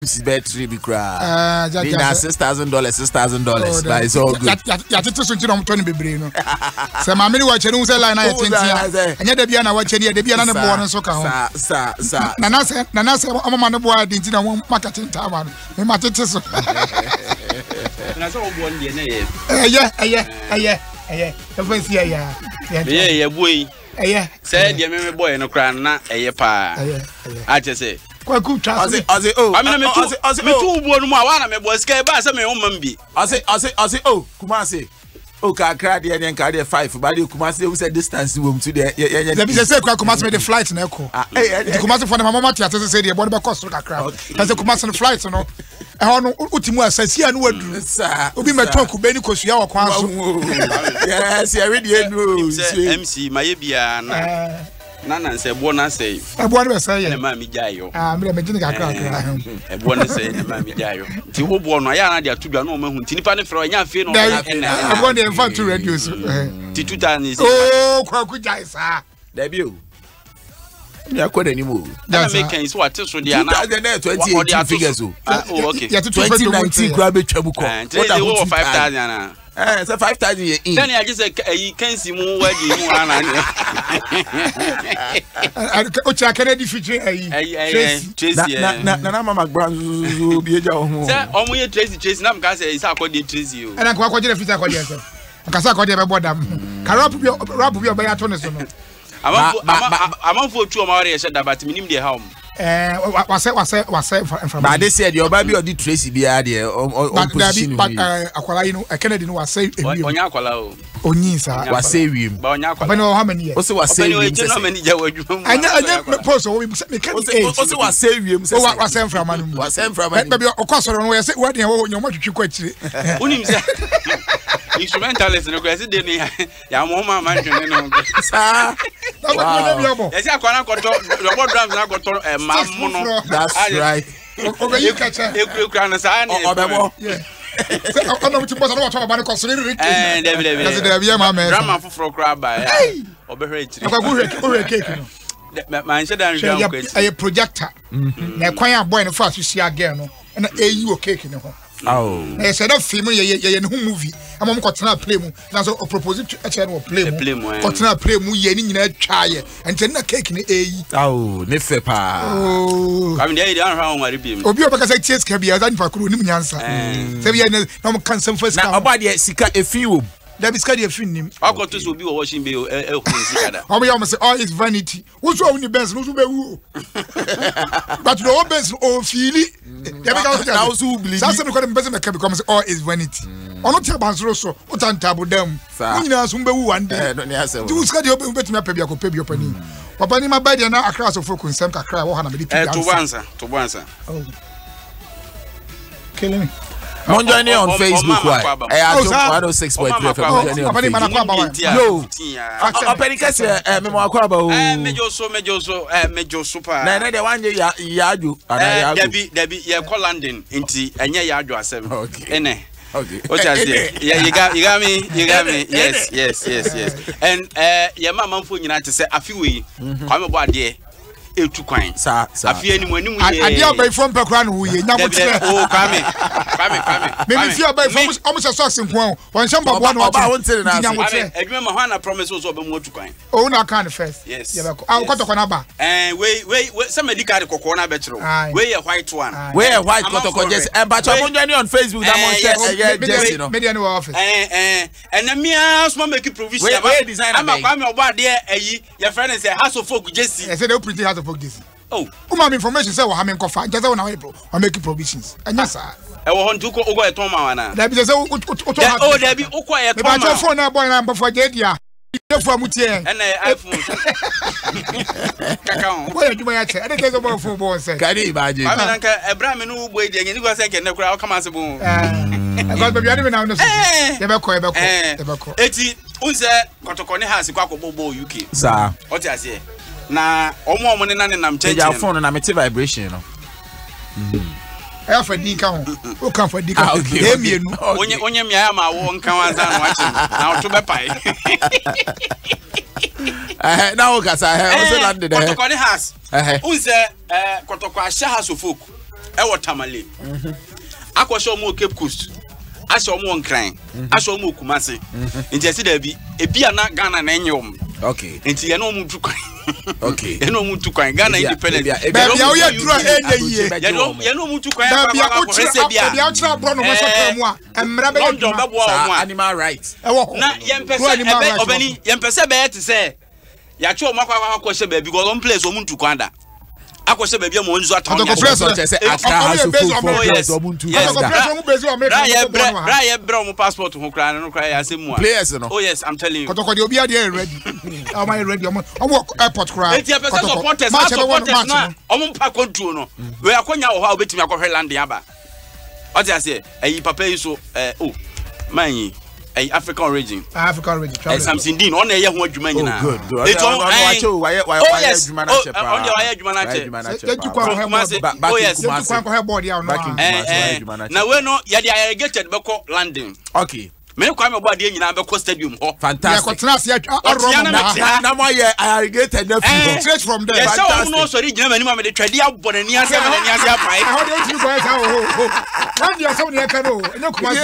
battery be cry. $6,000, but it's all good. Ya tete so nti no mto ne bebre no. Se ma me watch no say line na yetintia. Anya da bia na watch ne da bia na ne bo no so ka ho. Sa. Na se amama ne bo adi nti na marketing ta ba no. Me ma tete so. Na so bo ndie na ye. Eye. The first year Yeah, boy. Say the me boy no cry na eye pa. I just say Kwaku trust me. I say oh. I mean me too bo no ma wa na me boy sky ba say me o man bi. I say oh, Kumasi. Oh, Kakra de and Cardia 5, but you Kumasi who said distance room to the let me say Kumasi made the flight na echo. The Kumasi for the mama tia say the body cost Kakra. That's the Kumasi flight no. E ho no ultimu asasi anu wadu. Obi meto ku beni kosua wa Kwanso. Yes, you already know. MC maye bia na. Nana say bona say. E bona be say. Na ma mi jayo. Me me gini Kakra. E bona say na ma mi jayo. Ti wo bo no ya na de atudwa no ma hu. Ti nipa ne frɛ nya fe no. E bona de infant to radio so. Ti 2000. Oh, Kwaku jai sa. Debut. Me akoda ni mo. Na make sense what so dia na. 2018 figures o. Oh okay. 2019 grab twabu ko. What 5,000 na. So 5,000 ye in. Then I just say Kensi mu wadi mu ana. O cha Kennedy feature Tracy. Na mama gbanzu bi eja ho. Say omo ye Tracy na mka say isa akodi Tracy o. Na kwa je feature akodi ese. Akasa akodi be bodam. Ka rap bi oba to ne so no. Amanfo tu o ma ware ye sheda but minim de ha o. Was but they said your baby or the Tracy be there on position. But akwala you know Kennedy no was say onya akwala o. Onyi sa was say we. Ba onya akwala. But how many years? Also was say we. No many je wadwuma. Anya post o we can also was say we. Was say from anu. Was say from anu. Baby okosoro no we say we dey wo matwitwi kwa chire. Unim say instrumentalist no go say dey ni ya mo ma man twene no. Sa. Yes akwana koto robo drums na koto that's right. You catch it. Obebo. Yeah. Ono ti boss no wa ba ko so ri. Debi. Drama fufuro kra ba. Obehwe chiri. Akwa cake no. Man she dan jam kwesi. A projector. Na kwan a boy no fa so sia girl no. Na eyi o cake ne ho. Oh. Na say that film ye no movie. Am mo ko tena play mu. Na so propose to che no play mu. Ko tena play mu ye ni nyina twa ye. Ente na cake ne eyi. Oh, ne fe pa. Oh. Kam dey dey anhwa on wari bi. Obi obaka say cheese ka bia za nipa kro nim nyansa. Say bia na mo kan some first na oba de sika efi wo. That is kind of film. Akoto so bi wo washing be sika da. Obi am say all is vanity. Wo so woni best no so be wu. But the best o feeli. Na wo so believe. Say me ko dem best me ka become say all is vanity. Ono ti abansoro so o tan table dem. Nyina so be wu one day. No ne ase. Ti uska de obetumi apabia ko pabia opani. Papa ni ma ba de na akra so focus nsem kakra wo ha na me di pia. To bansa. Oh. Killing me. Monjourney on Facebook why? Adom 106.3. Yo. Openikase me mo akwa ba o. Mejo so pa. Na de wan ya adu. Debi ye call London nti enye ya adu asem. Ene. Okay. What I say? Yeah, you got me. Yes. And your mama phone nyina te say afiwe. Kwame bo ade etu kwan. Sa. Afie ni mu ade abai from pekra no ye nya motre. Oh, kwame. Me feel abai from almost socks nko. Won sham babo no oba won tell na. Kwame, edwuma ma hwana promise so be mu etu kwan. Oh, na kan first. Yes. Ye be ko. Ah, kotoko na ba. We some medical kokko na be kiro. We a white one. We a white kotoko just but Monjourney on Facebook that mon share just you know. Media no office. And na me asma make provision. We design am. Kwame obo ade ayi your friend say house of folk Jesse. I say they pretty house of folk Jesse. Oh, uma information say we ha me kofa. Just say we na we make provisions. Anya sa. E wo hon tuko ogo eton ma wana. Da bi say o da bi uko eton ma. Me ba phone na boy na mbofo je dia. Defo amutie. Na iPhone. Kakao. Boy aduma ya che. Ade ke so phone bo say. Kari ba je. Ame nanka ebra me no boy de nyi go say ke na kura o kama se bo. God baby ade me na no so. Ye be ko. Eti unse kotokone house kwa bobo UK. Sa. What you say? Na omo ne na ne nam change. Your phone na me vibration you know. I for di kan o kan for di kan e mienu onye mia ma wo nkan wanza no achi na to be pai na o kasa o se land de kotokone house unse kotoko asha house of folk what Tamale. Aquasho mo Cape Coast. Asho mo Nkran. Asho mo Kumasi. Inti there be a Biana Ghana na enyom. Okay. Inti no mu tu kwan. Okay. Eno mu tu kwan Ghana independent. Baby how you draw ye. Ya no mu tu kwan baby o tira bro no mo so mu a emra be animal rights. Na yempese obani yempese be te say ya che o makwa kwahye baby because on place o mu tu kwan da. Akwose baby am onzu atawon ya say Accra has to for players o mu tu kwan da. Ra bro mo passport ho kra no kra ya asemu a players no. Oh yes, I'm telling you. Kotoko de obi ade ready. Am I ready? Am airport cry. Eti apese supporters na omo pa control no. We akonya wo ha obetimi akohwe land aba. O ti ase ayi papa yi so man African origin. Something din on eye ho adwuma nyina. Good. It on why adwuma na chepa. On dey why adwuma na chepa. Oh yes. Na we no ya dey irrigated beko landing. Okay. Me kwa me body nyina beko stadium ho. Fantastic. Na mo ye irrigated na free straight from there. Yes, so no sorry nyina mani ma me dey twede abone ni ase ma ni ase apai. How dey you go say oh. Land you some dey kan o. Enyo kuma so.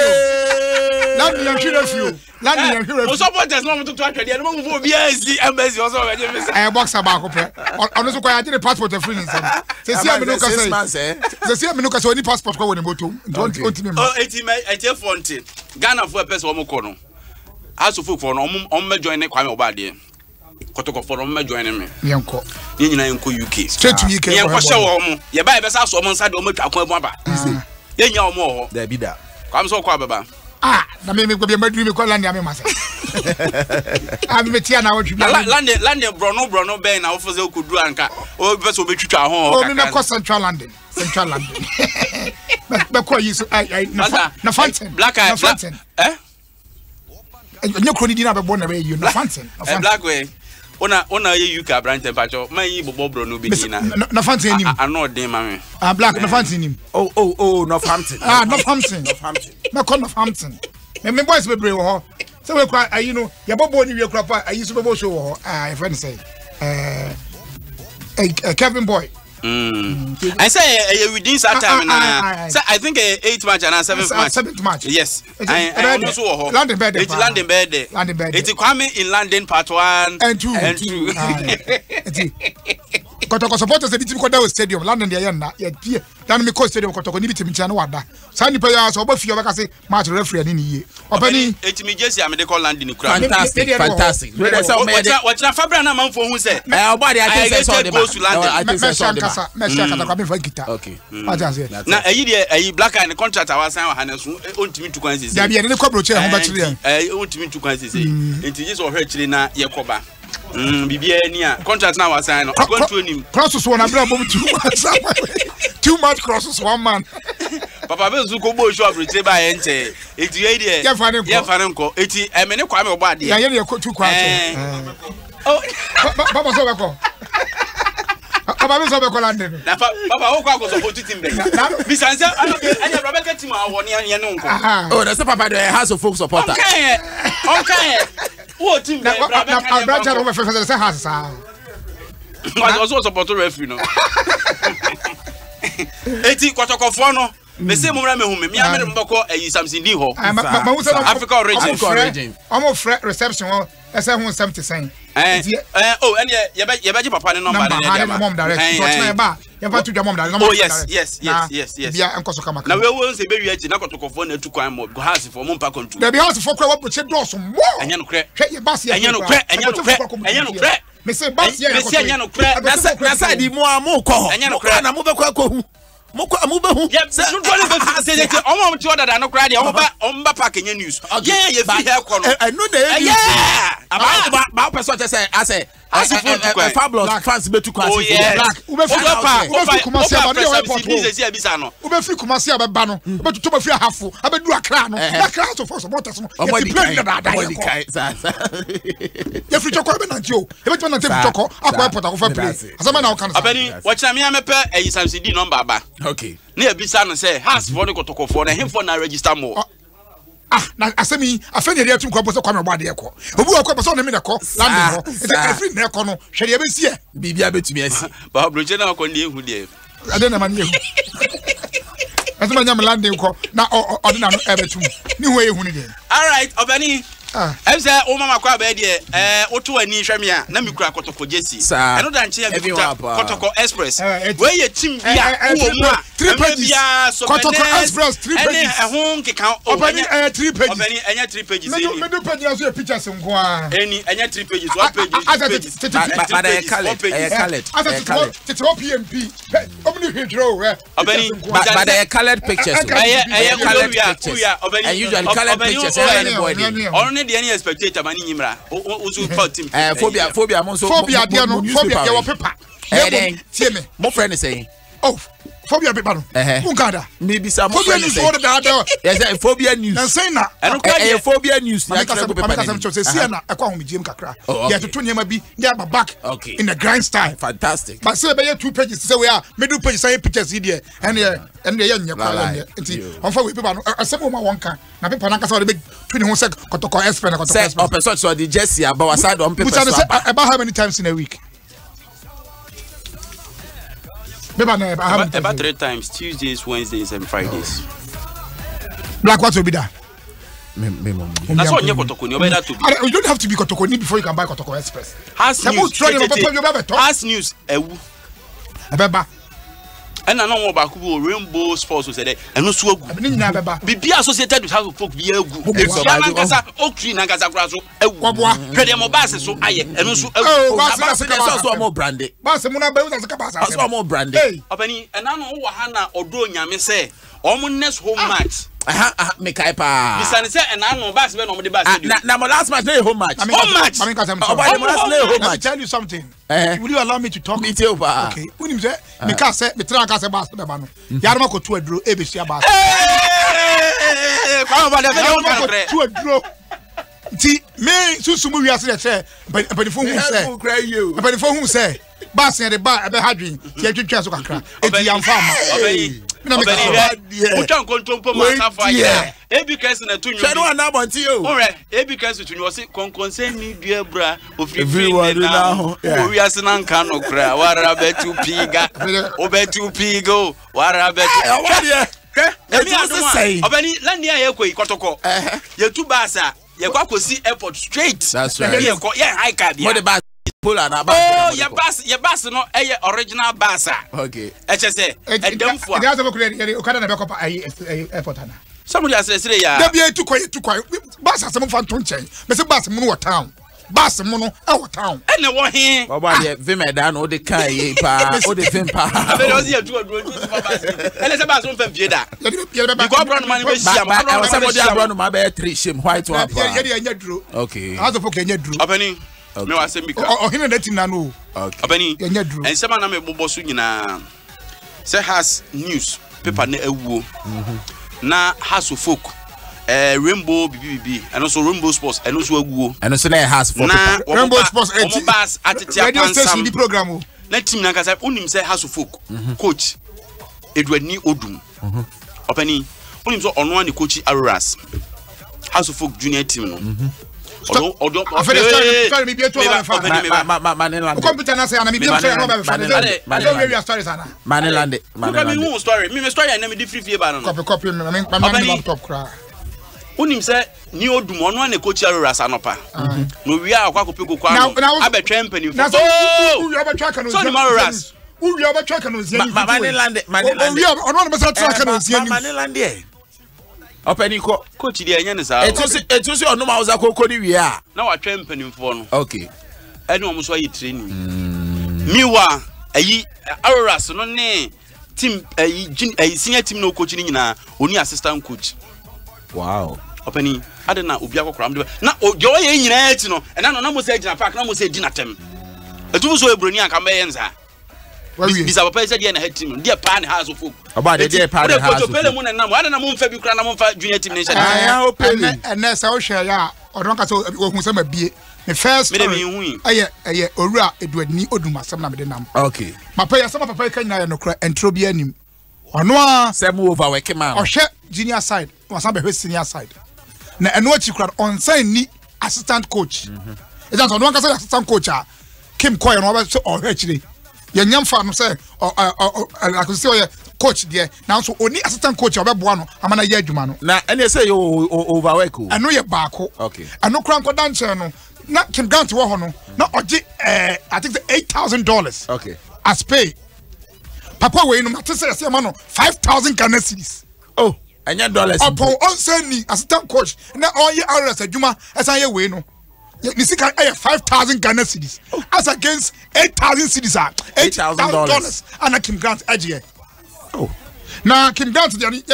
Land you hwere few. Land you hwere. O supporters no mo to twede no mo vo bi asi embassy o so we dey miss. Boxer ba ko pe. Ono so kwa ya dey passport free nsem. Se si amino ka say. Se si amino ka say oni passport ko woni moto. Don't me. Oh, eti fonte. Ghana for person omo ko no. Aso folk for no omo join ne Kwame Obade. Kotoko for omo join me. Yenko. Ye nyina yenko UK. Straight to UK. Yenko hye wo omo. Ye ba e be sa so omo nsa de omo twa kwa aba. Ye nya omo ho. There be that. Kwam so kwa baba. Na me go be madri me ko land am masa. Me tia na wotwi. Land brono ben na wo fo ze okudu anka. O be so betwitwa ho. O me ko Central London. Be ko yi so na Fountain. Black eye. Eh? Onye kroni di na be born na be you na Fountain. Black way. Ona ye UK brand temperature. Man yi bobo brono be ni na. Na Fountain nim. Ano den ma me. Black na Fountain nim. Oh, no Hampton. No Hampton. Me ko no Hampton. Me boys be brave ho. So we cry you know, your bobo ni we cry pa ayi so bobo show ho. Your friend say Kevin Boy. I say within that time I think 8th match and 7th match. Yes. I also ho. London bed. It's London bed. It's Kwame in London part 1 and 2. Kotoko supporters e bitimi ko da stadium London dey na ye pie dan me ko stadium Kotoko ni bitimi tia na wada sa ni pa ya so oba fie oba ka say match referee ni yie obani etimi jesi am dey call London kura fantastic what na Fabra na man for hu say oba dey I think say go to London me shaka kwa me fa kita okay na ayi dey Black eye contract awa sign wa hanesu ontimi tu kwan sisi ya bi ne ko broche ho ba chire ontimi tu kwan sisi enti jesi o hwe chire na ye koba bibia ni a contract na was sign go to him crosses one abra bom too much crosses one man papa be zu ko bo show abrete ba ye nche eti ye dey ye fane nko eti me ne Kwame Obade ya ye ko tu kwa oh baba so be ko baba be so be ko London na baba wo kwa ko so put team be bi sanse anya Rebecca team a wo ne nko oh that's papa the house of folk supporter okay what team na branch over for say has sa also support referee no eti Kotoko for no me say mumra me hu me amere mboko ayi something di ho Africa origin omo free reception o ese hu 70 oh and ye be papa ne number ne mom direct so na ba ye fa to your mom direct oh yes bia enkoso kama na we won se be wi achi na Kotoko for na tu kwan mo go house for mo mpa control there be house for kwa wo che doors mo anya no kre hwe ye bas ye anya no kre me say bas ye anya no kre na side di mo amu ko na mo be kwa ko hu mo be hu se no dole be se je omo ti order da no kra de omo ba pack enya news yeah ye fi here ko no no dey ba person say as fabulous fans betu kwa black ube fi Kumasi aba no airport ube fi Kumasi aba ba no ube tutu ba fi hafo abedu Accra no Accra so for supporters no ye play da ye fi choko be nanti o ye be nanti fi choko akwa airport akwa play asama na o kan abani watch na me amepe ayi samsidi number ba okay na ebisa no say house for the Kotoko for na him for na register more na asemi afeni ria tum ko bo se Kwame Obade ko obu ko so na me na ko London ho e free na ko no hwe de be sie bibia betumi asi ba broje na ko ndi ehu de ade na man ehu no manya landing ko na ordina no ebetum ni ho ehunu de all right obani em say o mama kwa ba de oto ani hweme a na mikura kotoko jesi eno da nche ya bikuta kotoko express we ye team bia wo mu a 3 pages kotoko express 3 pages ehun keka obani 3 pages obani enya 3 pages eni me do page na so pictures nko a eni enya 3 pages 1 page but I colored PMP obani hidro obani but I colored pictures obani usually colored pictures anybody the any expectator mani nyimra ozu call team phobia mo so phobia dia no phobia your paper tie me mo friend say oh phobia paper no ungada maybe some phobia news what the yes phobia news na say na phobia news na try go paper say na e kwa homijim kakra ya to nyema bi dia back in the grind style fantastic but say be 2 pages say we are middle page say pictures here and ye nya kwa nti onfa we paper no asemo ma wonka na paper na kasa we be 20 sec kotoko expert na kotoko expert person so the jersey about side on paper about how many times in a week about 3 times Tuesdays, Wednesdays and Fridays. Black what will be that? That's what you don't have to be Kotokoni before you can buy Kotoko Express. Has news and I know about Rainbow Sports was there and no swag. Be associated with how folk be a good Oak Nagasa Grasso, a Wabwa, Pedemo Bass, so I and also more brandy. Barcelona Bells more brandy. Opening and I know Wahana or Donya may say, almost home match. Make I pa. Listen, say and I know Bass when on the Bass. Now, my last match, home match. I tell you something. Will you allow me to talk? Me too, okay. When you say, because me try to say Bass to the man. Yarma ko to a draw, ABC Bass. To a draw. See, me, Susumu, we are saying, but if whom say, but if whom say, Bass and the bar, a hadrin, the chance of a crack. It's young farmer. We can't control myself. Yeah, every case in a two. I know about you. All right, every case you was concern me, dear bra, of everyone now. We are Sanan Kano cry. What about to piga? Obey to pigo. What about say? Obani, Landia, Kotoko. You're too basa. You go see airport straight. That's right. Yeah, I can't. What about? Oh, your bus, no, original bus. Okay. HSA. Airport. Somebody has said, yeah. There be too quiet. Bus has some fun to change. But the bus mono town. Bus mono our town. And the one here. Baba, Vimedan or the Kai, or the Vimpa. I was here to and it's about some Veda. You go run money with somebody around my bed, 3 shim, white one. Okay. How the fuck can you do? Opening. No, I say because. Oh, he let him know. Okay. And some man me bobo nyina. Say has news paper na ewu. Na has folk. Rainbow BBB and also Rainbow Sports and also ewu. And also na has for Rainbow Sports. Omo bas atitia pansam the program. Na team na kasa unim say has folk. Coach Edward ni Odum. Opani unim so ono an coach Aroras. House of Folk junior team no. Odo story me be to Maniland. Computer na say na me be say no be Maniland. Maniland. Story. Me story na me di free ba no. Copy me laptop kra. Unim say ni Odum ono an coach Aroras anopa. No wi akwa kopeko kwa no. Abetwa mpani fo. Oh, we abetwa kan no. So ni Aroras. We abetwa kan no. Maniland. We ono be say track no. Maniland e. Openi ko coach dia nya ne sa etu si onuma uza kokori wi a na wa twem panimfo no okay ene omo so ayi training miwa ayi Aroras no ne team ayi senior team no coach ni nyina oni assistant coach wow openi ade na obi akokora mde na je wo ye nyina ati no ena no na mo se gina park na mo se di na tem etu so ebroni anka me yenza bisa papa said na head team dia pa ne house of folk about the dia pa ne house of pele mu na nam ada na mo mfa bi kra na mo mfa junior team nation ah pele and say o share ya odon ka so ohun se mabie me first aye owura Edwardni Odum asem na me de nam okay papa ya sama papa kan na no kra entro bi anim ono a sem over work man o hwe junior side o san be hwe senior side na eno achi kra on sign ni assistant coach e dan so no kan say assistant coach a Kim Koy no ba so o hwe chire ye nyamfa no say I could say coach there now so only assistant coach obeboa no amana ye adwuma no na ene say you overwork o eno ye baako okay eno kran ko danche no na Kim Grant wo ho no na oje I think $8,000 okay as pay papa we no mate say ma no 5,000 Ghana cedis oh anya dollars upon on say ni assistant coach na on ye hours adwuma esan ye we no ni sika 5,000 Ghana cedis as against 8,000 cedis $8,000 and Kim Grant agye oh now Kim Grant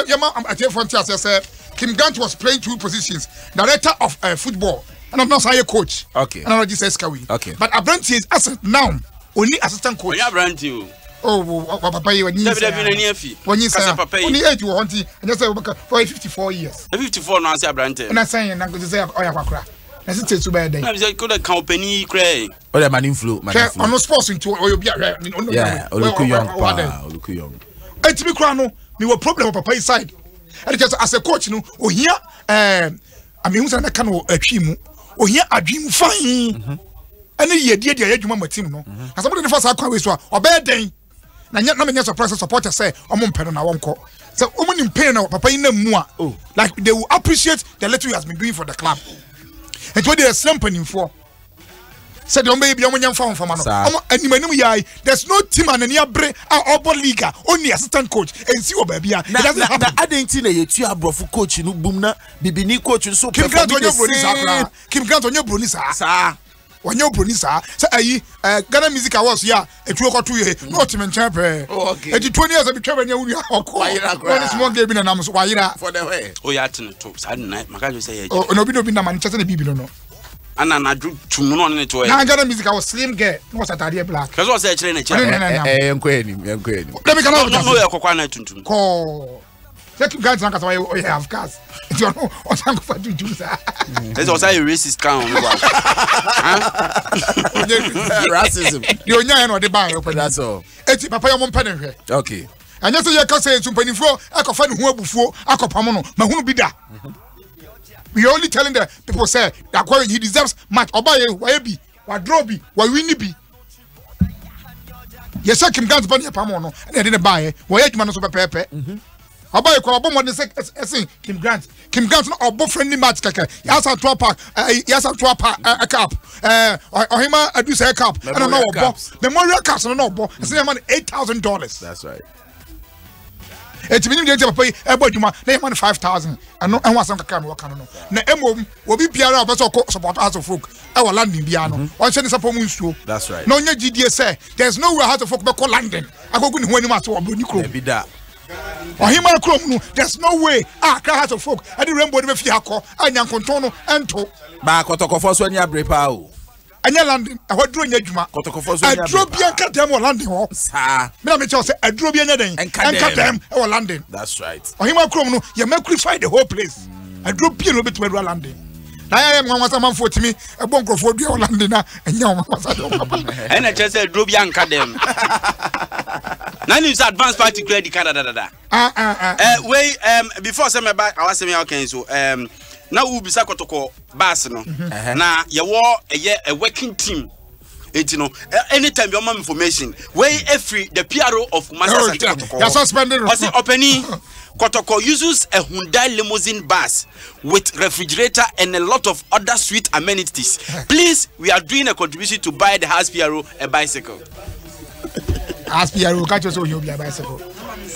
yama at frontier say Kim Grant was playing two positions, director of football and I'm not say coach okay and I just say Skawi okay but Abranti is as now only assistant coach Abranti oh papa you when you say only 8 you want and just say for 54 years 54 no say Abranti and I say na go say oya kwakra na say too bad day na say could company cry o the man inflow on sports into oyo bia yeah look young etimi kra no me were problem of papa side and just as a coach no ohia I mean who say na kan o atwi mu ohia adwim fine ene ye die adwuma matim no asamo de first akwa we so obey den na me surprise supporter say omo mpero na wonko so omo ni mpero na papa ina mu a like they will appreciate the little he has been doing for the club and what they are slumping for said the baby omo nyamfa mfama no omo animanim yai there's no team and any abre obo league only assistant coach and see oba bia na adenti na yetu abrofo coach no bum na bibini coach so Kim Grant onye broni sa wanyo broni sa ayi Ghana Music Awards ya etu okoto ye no team champion okay eti 20 years be twaba nya wuni akọ one small game na nam so wayira for the way oh ya tin to sad night maka jo say ye no bi na man chese na bibi no ana na dru tumu no ne to na Ghana Music Awards slim girl no satade black kazo say kire na kire enko enim let me come out no ye kokwa na tuntum ko Kim Grant na kasa we have cars you know o san ko fatu juice there's also a racist count racism you nya no de ban that's all eti papa yo mo mpene hwe okay anya so ye ka say tumpanifo akofa ne ho abufuo akopam no mahunu bi da we only telling the people say that he deserves match obaye why bi wa draw bi wa win bi yes Kim Grant ban ye pam no na de ne bae wo ye adwuma no so pepepe obaye ko obo mo de say Kim Grant no obo friendly match kaka yasa to park cup ohima adu say cup and no obo memorial cup no obo say man $8,000 that's right eti minim de papa yi ebo adwuma na man 5,000 and no enwa kaka no waka no na emom obi biara obeso support House of Folk e wa landing bia no on se ne support mu nsuo that's right no nya GDA say there's no way House of Folk be call London agogo ni ho anim aso obo ni kro be da ohima krom no there's no way Accra House of Folk ade rainbow de be fi akọ anya nkonton no ento ba kotokofo so anya brepa o anya London ahwaduro nya adwuma kotokofo so anya aduro bia kadam o London ho sa me na me tell say aduro bia nya den kadam o London that's right ohima krom no ye magnify the whole place aduro bia no betu aduro London na ya nwa nwasa manfo timi ebo nkrofo dua o London na enya o nwasa de o papa ena che say aduro bia kadam na ni say advance party credit Canada we before say me back awase me okay so na u bisa kotoko bass no na ye wo a working team enti no anytime you want information we every the PRO of Kumasi Kotoko you suspended o say openi Kotoko uses a Hyundai limousine bus with refrigerator and a lot of other sweet amenities. Please, we are doing a contribution to buy the house PRO a bicycle. House PRO catch us you be a bicycle.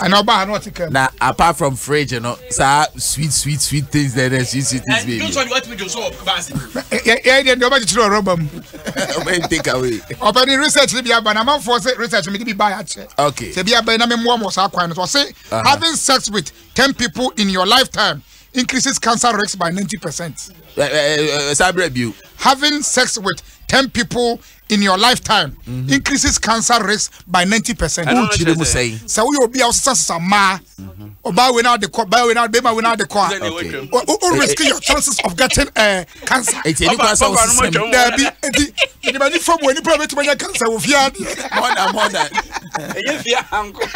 And now buy not ticket. Now apart from fridge, you know, sweet things there, sweet things baby. Don't you want me to show up bicycle? Yeah, nobody throw rubber. Take away. Open research be a man for research me be buy a check. Okay. Say be a by na me mo so akwan so say having sex with 10 people in your lifetime increases cancer risk by 90%. Having sex with 10 people in your lifetime increases cancer risk by 90%. So we will be outside ma oba we now the buy we now be we now the car. O risk your chances of getting cancer. It's any cancer there be the money from when you probably to get cancer of fear. More than. You fear uncle.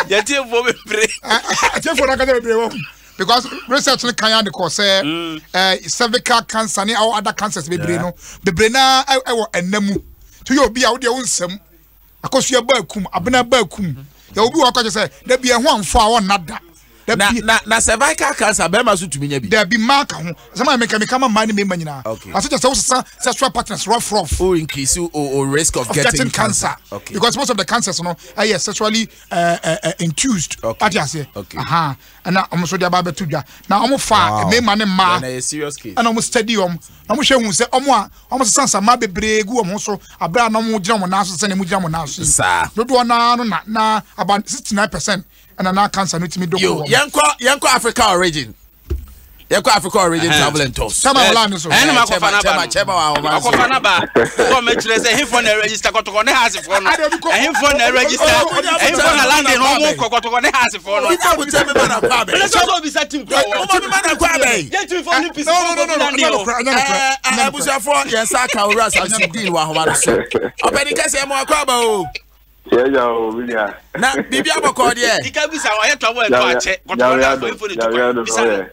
You tell for pray. I tell for that because research can the cause cervical cancer ni or other cancers be brain na e wo enam to you be out there unsem akosua ba kum abena ba kum ya obi wa ko say da bi e ho amfo a won nada na cervical cancer be ma so tumi nya bi da bi mark ho sama me kama man me nyina aso just say sexual partners rough or increase or risk of getting cancer. Okay. Because most of the cancers are sexually induced. Okay. Aha. And now almost the about to ja. Now almost far me man ma. And a serious case. And almost stadium. Almost show say almost sansa ma bebre gu almost so abra na mo gyina mo na so se ne mo gyina mo na so. Sir. Do na about 69%. And now cancer no timi do. Yanko Africa origin. Africa origin travel and tours. Chama wala so. And ma chema wa ba. Ko me kire say him for na register kotoko ne house for no. Him for na register. Him for na land no mo kotoko ne house for no. Ita go tell me man akwa be. Let's go be setting pro. O mo man akwa be. Get to for new piece. No. Abuja for yensa ka ora sa deal wa ho ba so. Obedi kase mo akwa ba o. Yeah, William. Na bibi aboko de. Ikabusa wa travel and tour check.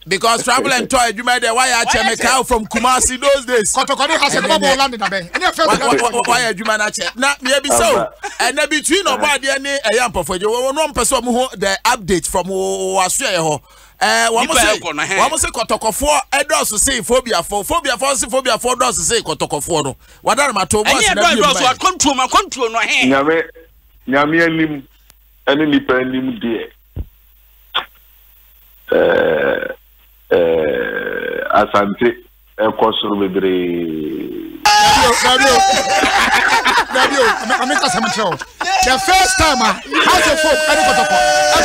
Because travel and tour you made why I check me cow from Kumasi those days. Kotokone has a bubble land in Abe. And first why you man check. Na me be so. And na between obadi and ayampo for you no person who the update from Wasue ho. Wọ́n say kọ̀tọ̀kọ̀fọ́ ẹ̀dọ́sù sí phobia for sí phobia for dọ́sù sí kọ̀tọ̀kọ̀fọ́ no. Wàdà ma tó bọ́ọ̀sì náà bí ẹ̀yẹ́ ẹ̀dọ́sù wa control no hẹ́n. Nyame anim ẹni nipa anim deɛ asante ɛkɔ soro bebree. The first time House of Folk any kotoko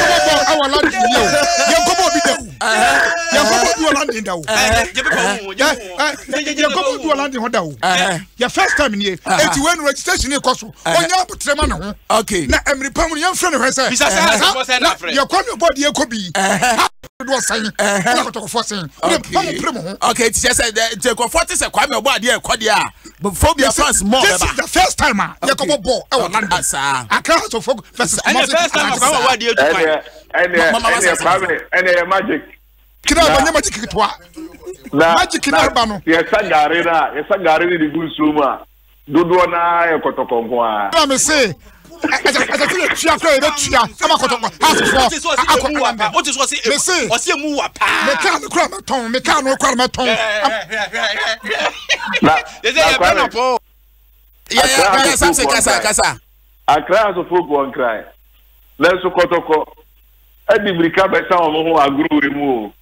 akobo our land in you yankobo bi da yankobo do land in da yankobo do land in hoda your first time in here enti when registration e koso onya abotrema ne ho okay na emri pamu yan frɛ ne hwɛ sɛ your come body e ko bi do sign na kotoko for sign pamu premo ho okay it just said the ko 40 se kwame obo ade e kode a phobia fans more this is the first time yakobo ball e land Accra House of Folk versus Kumasi. And magic. Kina ba magic kitwa. Magic na ba no. Yesagare ni gusuma. Dodo na e kotoko nko a. Na me say asa tire tua kra e tua ama kotoko House of Folk. Akwa o ti so se o se mu wa pa. Me ka no kra meton, me ka no kra meton. Na dey say e no po. Yeah, something kasa. Accra House of Folk won cry. Let's kotoko. Edi brika be sa omo ho agro emu.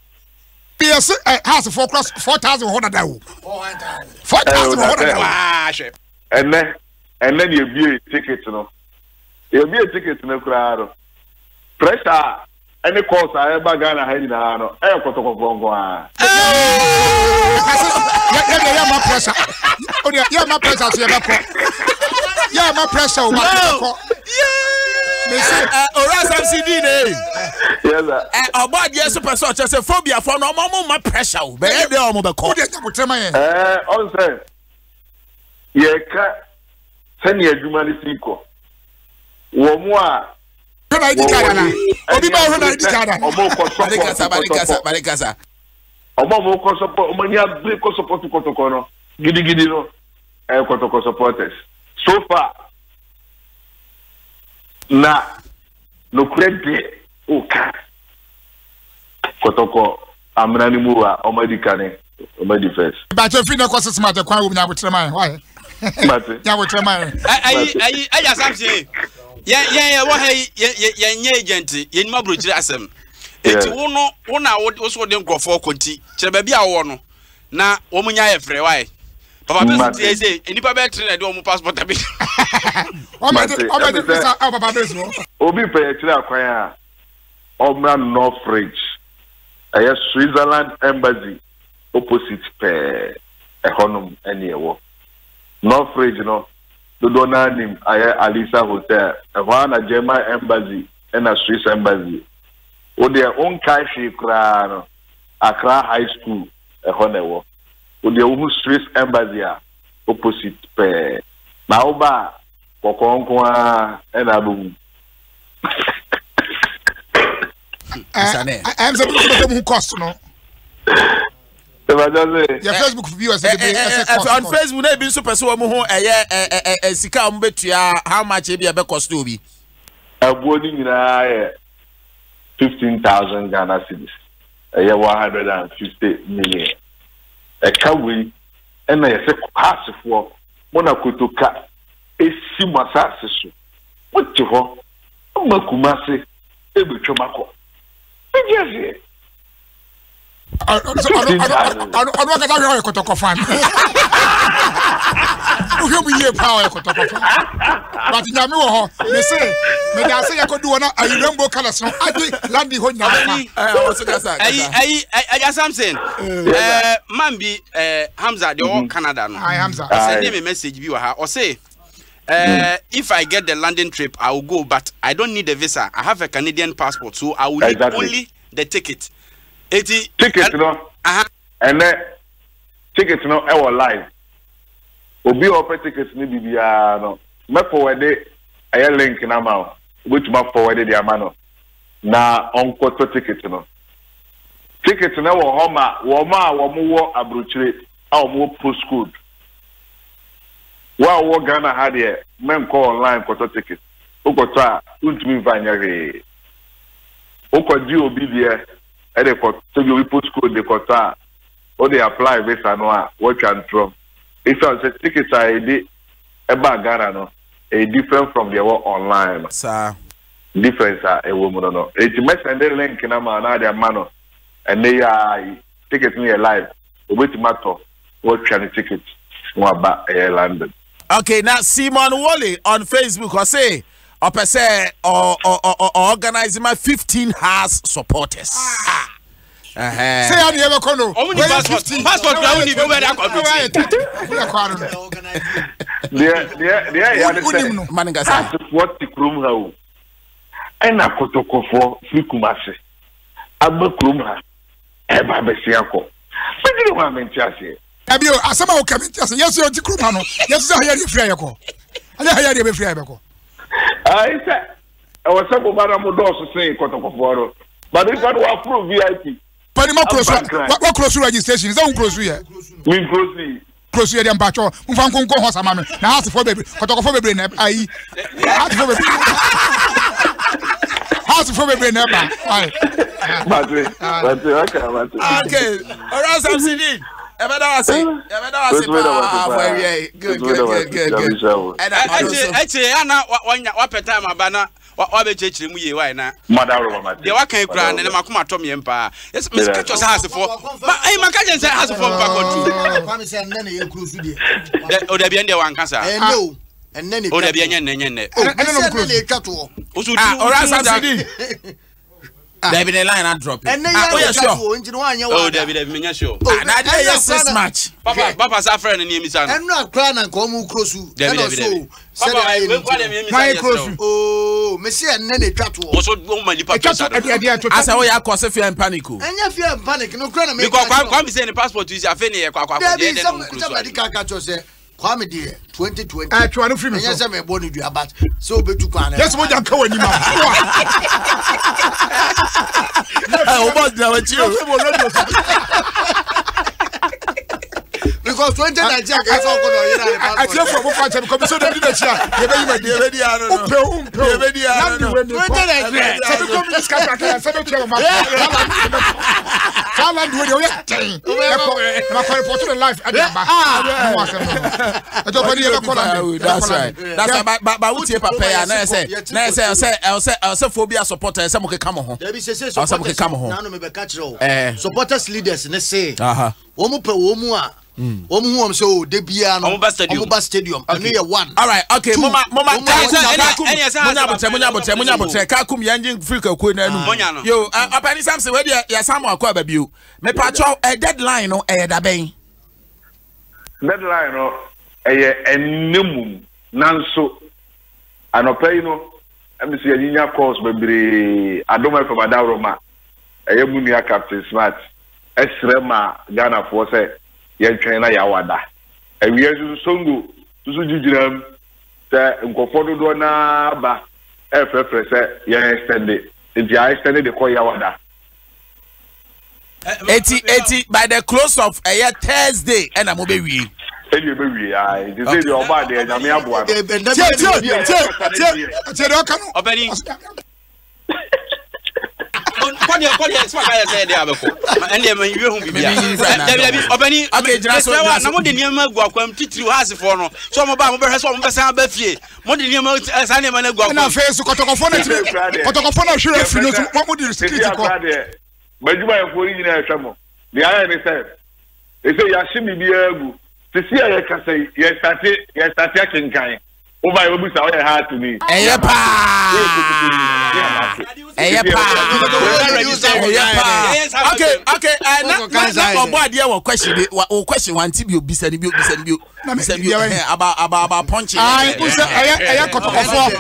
PS House of Folk 4,000 ho da wo. 4,000 ho da wo. Ah, she. And then you be a ticket no. You be a ticket no crowd. Pressure any course I ever Ghana ha nyina no. E kotoko gongo a. Yeah, my pressure. Oh yeah, my pressure so you go. Yeah, my pressure o ma. Me say ora subsidy ne. Yes sir. Oba dey super so say phobia for no mo ma pressure o. Be dey o mo be ko. O dey jabotrema yen. On say. Ye ka sani adwuma ni siko. Wo mu a na idi kada na. Obi ba ho na idi kada. Omo ko support. Barikasa. Omo mo ko support, omo nya break ko support kotoko no. Gidi no. Kotoko supporters. So far, na no credit oka kotoko amna ni muwa omadikane omadi first. But you feel na course smart kwa wo nya botrema why? But nya botrema. Ai asam yeah wo hey nye agent ye ni mabrochire asem. Enti wo na wo so de nkrofo konti kire ba bia wo no na wo munya ye frɛ why? Papa be say enipa be train de o passport abi. Papa be so. Obi pe kire akwan a Omra North Ridge. Switzerland embassy opposite pe ehonum ene ewo. North Ridge no do donanim Alisa Hotel. Ehwana German embassy and a Swiss embassy. O their own kashi kra no Accra High School ehonewo. The Swiss embassy opposite pe na oba kokonko and abu I'm saying who cost no your Facebook viewers on Facebook na be super so mo ho sika mo betua how much e be cost obi Abodi nyina 15,000 Ghana cedis. 150 million. Kawi and I say pass for Monacotoka esi masase so. What to ho? Makumase ebuchomako. Yes. I don't get a Kotoko who be here power Kotoko. But in Yamu, they say, may I say I could do a rainbow color song. I did Landy Hood. I got something. Mambi Hamza, the old Canada. I Hamza. Send him a message viewer or say, if I get the London trip, I will go, but I don't need a visa. I have a Canadian passport, so I will need only the ticket. Tickets, and then tickets, our live. Obi offer tickets, maybe no. Me forward a link in amount, which ma forward the amount. Na on quarter tickets, no. Tickets, no, Homa, Wama, Abruchere, our more postcode. Wow, what Ghana had here, men call online quarter tickets. Okota, ultimate vineyard. Okodi Obidia. They so you postcode the quota or they apply visa no what can from. If I say tickets are a Ghana no a different from the online. Sir. Difference a woman no. It's mess and then link in a man their man and they are tickets near live. Wait matter what can tickets about London. Okay, now Simon Wally on Facebook or say or per se or organizing my 15 house supporters. Say I never kono. Passport I only go where that Maningasa. What the krum how? And a kotoko for Fikumase. Abba krumha. Eba besiako. But you want me to say. Abio, asama okabiti. Yes, you are krumano. Yes, I hear you free yako. I hear you free yako. I said, I was talking about Amodos saying Kotoko, but if I will approve VIP. Panama what close registration is that close here? We closely. Close here, Bacho, Mufanko Hosamame. Now, ask for baby, Kotoko baby, I ask for baby never. Okay, all right, I'm sitting. Good. And actually, Anna, what time Abana, what be church mu ye why na? The wa kan kura na makoma to me empa. Yes, Mr. Kachos has for. But I maka say has for mpa kontu. Kwame say na na ye close there. O da bi ende wan kasa. No. And then o da bi enye ne. O no close kato. Osu du. Ora Samsidi. There be the line and drop it. And then you sure. Oh, there be me sure. Na dey yes this match. Papa sa friend ni mi sa no. And no cry na ko mu close. There be. Papa we kwa dem mi sa yes. Oh, me say and then twa to. O so o ma lipa to sa. Asa we ya cause fear and panic. Enya fear and panic no cry na me. Because kwa mi say the passport is afa ne kwa dey dey no close. Somebody ka cho say Kwame dear 2020. Twa no free me. Enya say me born you about. So be tu kwan. Yes mo jam ka wani ma. Because 2019 I saw I tell for what part because so dem dey chia. You be dey ano no. You be dey ano. 2019. So come this kaka so dey ma. Talent we dey ten. Na call report to life at the back. That's right. That's but we tie papa ya na say phobia supporter say mo ke come ho. There be say supporters. Na no me be catch o. Supporters leaders ne say. Wo mu pe wo mu a Omu so de bia no Omuba Stadium and we one. All right, okay. Mama munya kakum yanjin Africa ko na nu. Yo, apani Samson we dia ya Samuel akwa ba biu. Me patcho a deadline no e da ben. Deadline no e ennemum nanso anopai no am se yinya course bebre Adom from Adawroma. E munia Captain Smart. Esrema Ghana for say yen twena ya wada ewie songo susu gigiram se nkofo do na ba efefre se yen extend the call ya wada 80 by the close of a year Thursday and am obewie Any baby, I say the Oba de Namia Boa. Sisi ya kase ya start kinkan over you busa o hard to me eyepa okay na obo ade wo question one ti bi obisa ni bi about punching aya kotokofo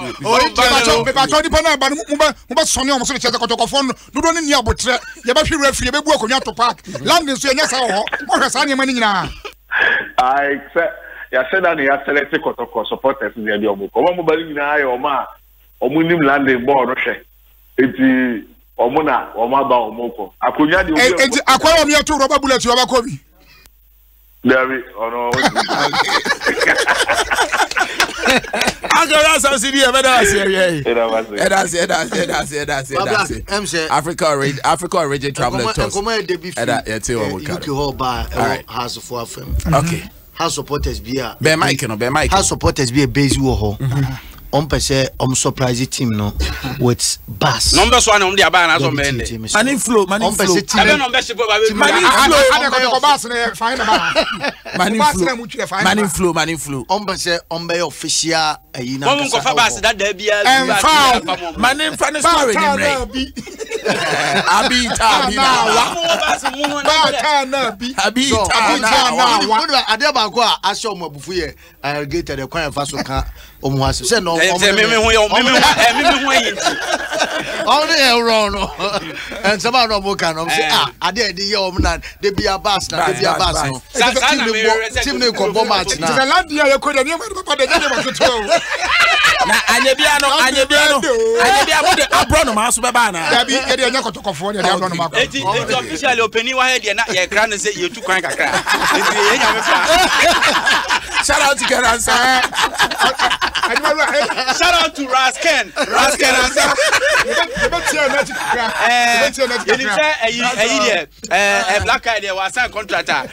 me ba to di pa na ba mo ba sone o mo so che kotokofo no do ni abotre ye ba hwe referee be bu akonya to park landing so enya sa ho mo hwe sa ne mani nyina I said, ya said that ya select Kotoko supporters in the Adom. Come on, bali na ayo ma omunim landing ball no hwe. Eti omuna omaba omoko. Akunya di obi. Eti akwa omi ato rubber bullet yo abako bi. There ono. Agora so see be that's it. Africa origin traveler tours. House for FM. Okay. House supporters be a be mic no be mic. House supporters be a base wo ho. Pese surprise team no with bass. Numbers 1 on the abana so mende. Mani flow. I don't know best Mani flow. Pese official ayina. Won ko fa bass that there bia. Mani fan story ni mre. Abita na ade ba ko a asho mo abufu ye alligator de kwan fa so ka omu ase se no me hu yin all the wrong no and some no mo kan no say ade de ye o na de bia bass na de bia bass no team ne ko bo match na the land here ko de ma papa de ma so to na anyebia mo de abro no ma so be ba na bi ye de anya kotokofo de abro no ma ko eti officially openi wa head na ye kra no say ye tu kwan kakra eti ye nya me fa shout out to Keransa. Shout out to Rasken answer. Black guy there was sign contractor.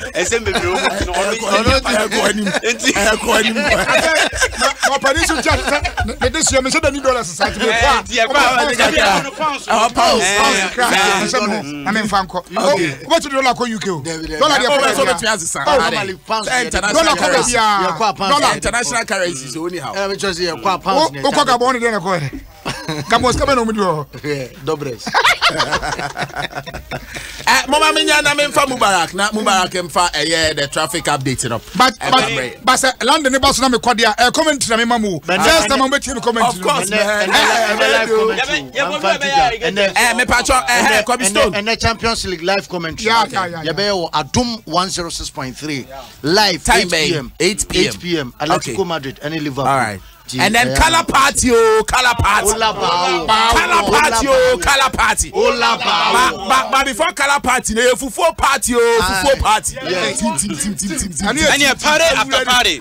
International currency so anyhow. Uko Gabon de na ko. Gamos ka no mudu. Dobres. Mama menya na me mfa Mubarak na Mubarak mfa the traffic update no. But London ne baso na me kwade a comment na me mamu. Just time me team comment. Of course. Me patcho Cobblestone and the Champions League live commentary. Ya be Adom 106.3 live time 8 p.m. Atletico Madrid and Liverpool. All right. And then color party. Color party. But before color party, they full party. And you party after party.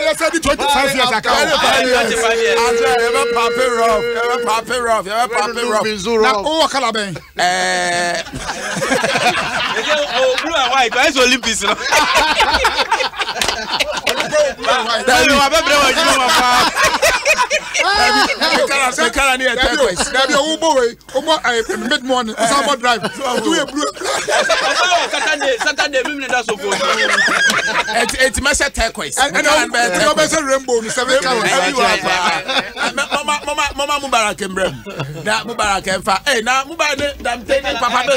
I said 25 years ago. Now, oh, Calaban. Blue and white. Where's Olympics? Mid-morning, Summer drive. Saturday, it's Massa turquoise. And rainbow, 7 colors. Mama Mubarak and Brem. That Mubarak and Fa. Hey, now Mubarak, I'm taking Papa.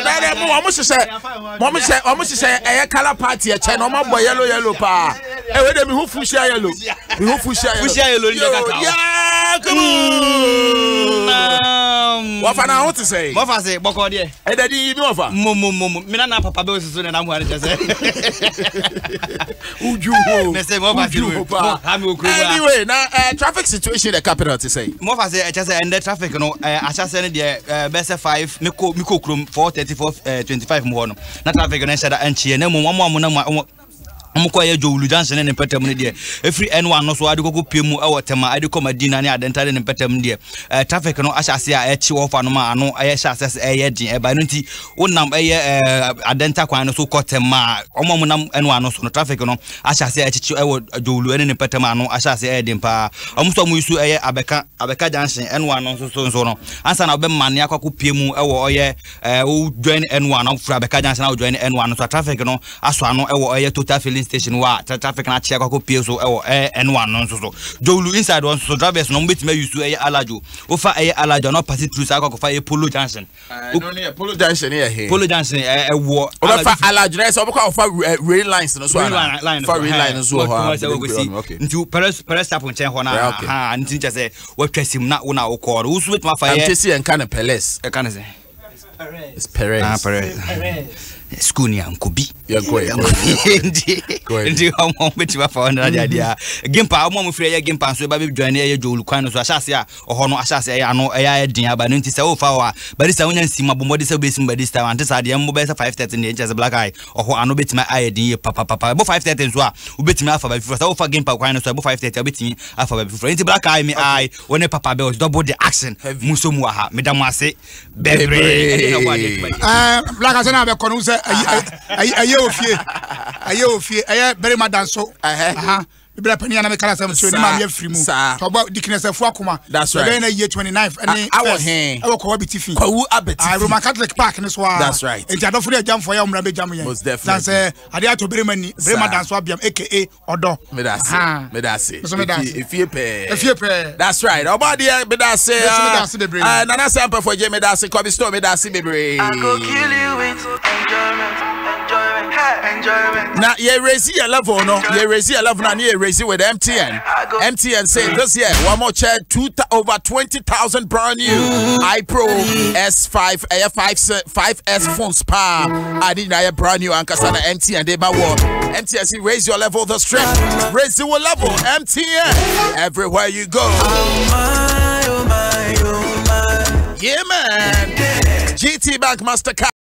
Almost say a color party, a channel, my boy, yellow pa. Hey, wait a minute, who fush yellow? Who fush yellow? Yeah, come on. What for now? What to say? What for say? Boko there. Hey, daddy, you know what? Me na papa be so na am just say. Uju. Me say what for? Anyway, now traffic situation the capital to say. What for say? Just and the traffic no. I just say the best 5. Me ko krum 434 25 mo no. Na traffic no shada anchi na mo na Amko ye Jowulu Johnson ne petem ne de every N1 no so ade kokko piemu e wotema ade komadina ne adenta ne petem de traffic no ahyase a echi wofa no ma ano aye hyase eye din e ba no nti wonam eye adenta kwan no so kotema omom nam N1 no so no traffic no ahyase a echi e wo Jowulu ne petem ano ahyase eye din pa omuso mu isu eye abeka Johnson N1 no so no ansa na obe mane akoko piemu e wo oye wo join N1 no fra abeka Johnson na wo join N1 no so traffic no aso ano e wo oye total station wa traffic na chia kwa PSO N1 no so Jowulu inside one so drivers no mbetime use alajo ofa alajo no pass through sa kwa fa Polo Junction no ne Polo Junction here Polo Junction wo ofa alajo na so kwa fa rail lines no so fa rail line so nti Perez stop nchen ho na ha nti nche se watwasim na una okor usu betuma fa am tesi en kana Perez e kana se it's Perez Skunia Nkobi. Yeah, go ahead. Ndi omo betima fa onda dia. Gimpa omo free ya gimpa so ba be join ya Jowulu kwan so ahyase a oho no ahyase ya no ya din aba no nti se wo fa wa barista wonya nsima bomode se be sim barista ante sa de mo be se 530 ne nche black eye oho ano betima aye din papa bo 530 so a wo betima afa ba fifra so wo fa gimpa kwan so bo 530 betimi afa ba fifra nti black eye me eye woni papa be double the action muso mu aha medam ase bebre black eye na be kono se aye Ofie aye very madanso Biblia pania na me kala sam so ni ma me afiri mu to ba diknesa fu akoma that's right na year 29 ani awo ko wabiti fi kwawu abeti Roman Catholic Park ni so that's right enti adofo ya jamfo ya umra be jam yen dan say ade ato bere mani bere madanso abiam aka odo me da say efie pe that's right about there me da say nana sample for je me da say Kobe store me da say bebre I go kill you with enjoyment now you raise your level no you raise your level and you raise it with MTN saying this year one more chair over 20,000 brand new iPro S5 5S phones I didn't have brand new and Kasana MTN they ba war MTN say raise your level the strength raise your level MTN everywhere you go yeah man GT Bank Mastercard